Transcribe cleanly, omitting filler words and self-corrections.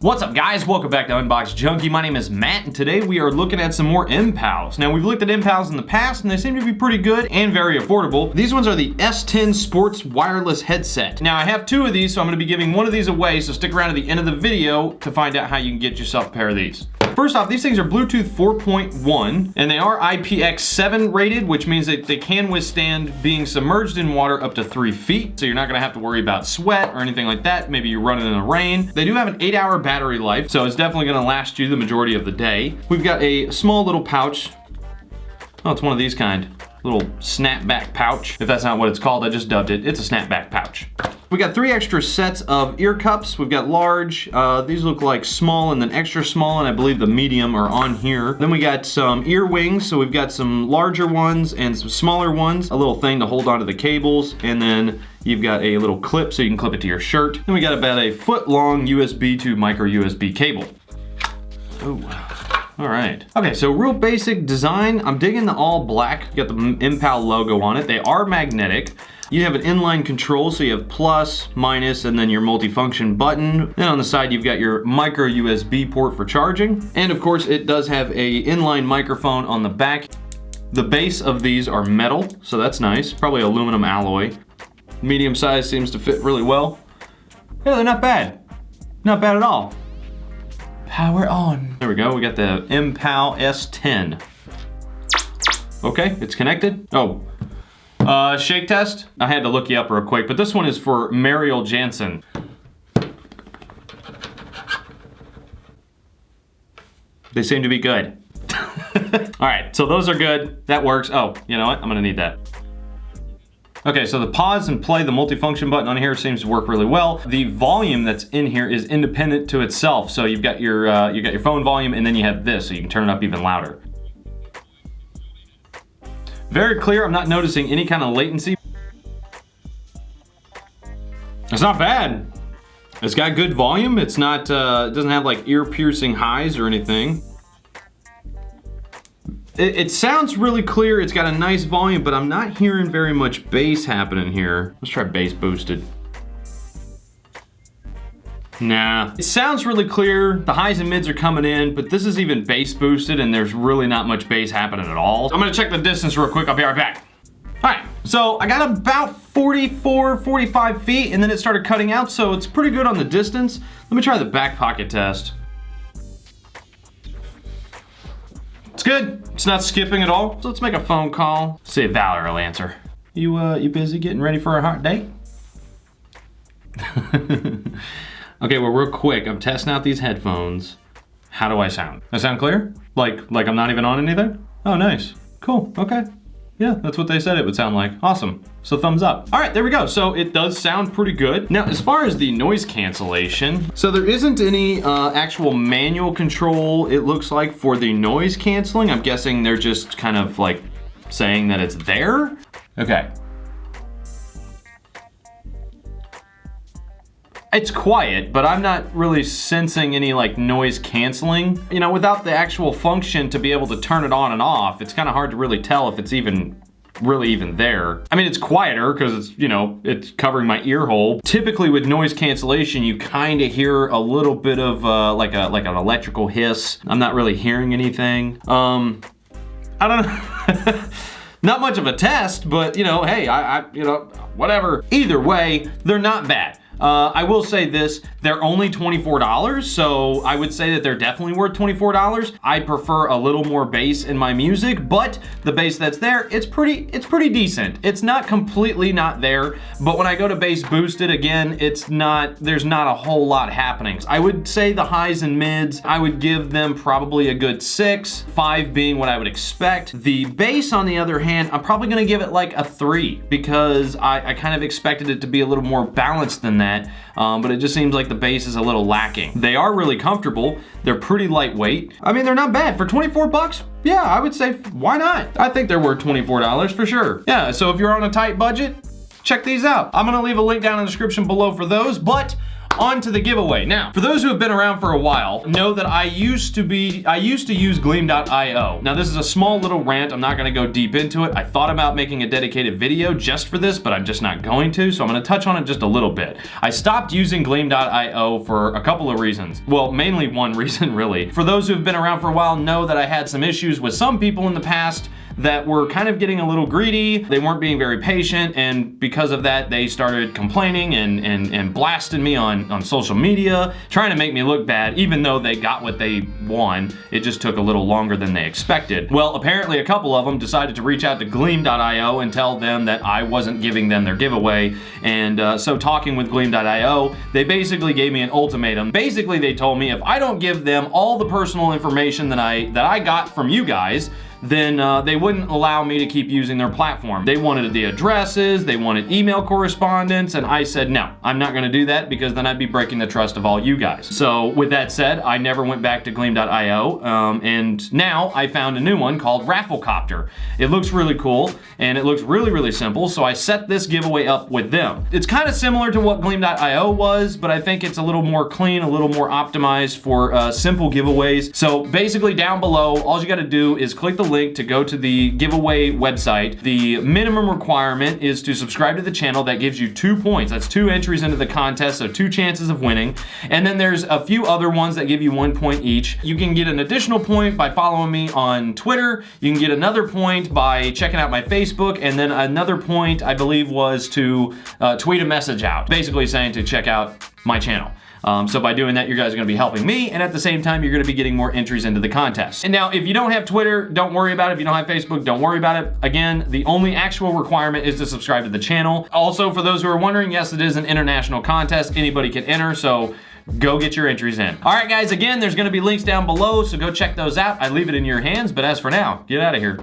What's up guys, welcome back to Unbox Junkie. My name is Matt and today we are looking at some more Mpows. Now we've looked at Mpows in the past and they seem to be pretty good and very affordable. These ones are the S10 Sports Wireless Headset. Now I have two of these, so I'm gonna be giving one of these away, so stick around to the end of the video to find out how you can get yourself a pair of these. First off, these things are Bluetooth 4.1 and they are IPX7 rated, which means that they can withstand being submerged in water up to 3 feet. So you're not gonna have to worry about sweat or anything like that. Maybe you're running in the rain. They do have an 8-hour battery life, so it's definitely gonna last you the majority of the day. We've got a small little pouch. Oh, it's one of these kind. Little snapback pouch. If that's not what it's called, I just dubbed it. It's a snapback pouch. We got 3 extra sets of ear cups. We've got large, these look like small and then extra small, and I believe the medium are on here. Then we got some ear wings, so we've got some larger ones and some smaller ones, a little thing to hold onto the cables, and then you've got a little clip so you can clip it to your shirt. Then we got about a foot-long USB to micro USB cable. Ooh. All right. Okay, so real basic design. I'm digging the all black. You got the Mpow logo on it. They are magnetic. You have an inline control, so you have plus, minus, and then your multifunction button. Then on the side, you've got your micro USB port for charging. And of course, it does have a inline microphone on the back. The base of these are metal, so that's nice. Probably aluminum alloy. Medium size seems to fit really well. Yeah, they're not bad. Not bad at all. Power on. There we go, we got the Mpow S10. Okay, it's connected. Oh, shake test. I had to look you up real quick, but this one is for Mariel Jansen. They seem to be good. All right, so those are good. That works. Oh, you know what? I'm gonna need that. Okay, so the pause and play, the multifunction button on here seems to work really well. The volume that's in here is independent to itself. So you've got your phone volume and then you have this, so you can turn it up even louder. Very clear, I'm not noticing any kind of latency. It's not bad. It's got good volume. It's not, it doesn't have like ear-piercing highs or anything. It sounds really clear, it's got a nice volume, but I'm not hearing very much bass happening here. Let's try bass boosted. Nah. It sounds really clear, the highs and mids are coming in, but this is even bass boosted and there's really not much bass happening at all. I'm gonna check the distance real quick, I'll be right back. All right, so I got about 44, 45 feet and then it started cutting out, so it's pretty good on the distance. Let me try the back pocket test. It's good. It's not skipping at all. So let's make a phone call. See if Valor will answer. You busy getting ready for a hot date? Okay, well, real quick, I'm testing out these headphones. How do I sound? I sound clear? Like I'm not even on anything? Oh, nice. Cool. Okay. Yeah, that's what they said it would sound like. Awesome. So thumbs up. All right, there we go. So it does sound pretty good. Now, as far as the noise cancellation, so there isn't any actual manual control, it looks like, for the noise canceling. I'm guessing they're just kind of like saying that it's there. Okay. It's quiet, but I'm not really sensing any like noise canceling. You know, without the actual function to be able to turn it on and off, it's kind of hard to really tell if it's really even there. I mean, it's quieter because it's, you know, it's covering my ear hole. Typically with noise cancellation, you kind of hear a little bit of like an electrical hiss. I'm not really hearing anything. I don't know. Not much of a test, but you know, hey, you know, whatever. Either way, they're not bad. I will say this, they're only $24, so I would say that they're definitely worth $24. I prefer a little more bass in my music, but the bass that's there, it's pretty decent. It's not completely not there, but when I go to bass boosted, again, there's not a whole lot happening. I would say the highs and mids, I would give them probably a good 6, 5 being what I would expect. The bass, on the other hand, I'm probably gonna give it like a 3 because I kind of expected it to be a little more balanced than that. But it just seems like the bass is a little lacking. They are really comfortable. They're pretty lightweight. I mean, they're not bad. For 24 bucks, yeah, I would say, why not? I think they're worth $24 for sure. Yeah, so if you're on a tight budget, check these out. I'm gonna leave a link down in the description below for those, but on to the giveaway. Now, for those who have been around for a while, know that I used to use Gleam.io. Now, this is a small little rant. I'm not gonna go deep into it. I thought about making a dedicated video just for this, but I'm just not going to, so I'm gonna touch on it just a little bit. I stopped using Gleam.io for a couple of reasons. Well, mainly one reason, really. For those who have been around for a while, know that I had some issues with some people in the past that were kind of getting a little greedy. They weren't being very patient, and because of that, they started complaining and blasting me on social media, trying to make me look bad, even though they got what they won. It just took a little longer than they expected. Well, apparently a couple of them decided to reach out to Gleam.io and tell them that I wasn't giving them their giveaway, and so talking with Gleam.io, they basically gave me an ultimatum. Basically, they told me if I don't give them all the personal information that I got from you guys, then they wouldn't allow me to keep using their platform. They wanted the addresses, they wanted email correspondence, and I said, no, I'm not gonna do that because then I'd be breaking the trust of all you guys. So with that said, I never went back to Gleam.io, and now I found a new one called Rafflecopter. It looks really cool, and it looks really, really simple, so I set this giveaway up with them. It's kind of similar to what Gleam.io was, but I think it's a little more clean, a little more optimized for simple giveaways. So basically down below, all you gotta do is click the link to go to the giveaway website. The minimum requirement is to subscribe to the channel. That gives you 2 points. That's 2 entries into the contest, so 2 chances of winning. And then there's a few other ones that give you 1 point each. You can get an additional point by following me on Twitter. You can get another point by checking out my Facebook, and then another point, I believe, was to tweet a message out, basically saying to check out my channel. So by doing that, you guys are gonna be helping me, and at the same time, you're gonna be getting more entries into the contest. And now, if you don't have Twitter, don't worry about it. If you don't have Facebook, don't worry about it. Again, the only actual requirement is to subscribe to the channel. Also, for those who are wondering, yes, it is an international contest. Anybody can enter, so go get your entries in. All right, guys, again, there's gonna be links down below, so go check those out. I leave it in your hands, but as for now, get out of here.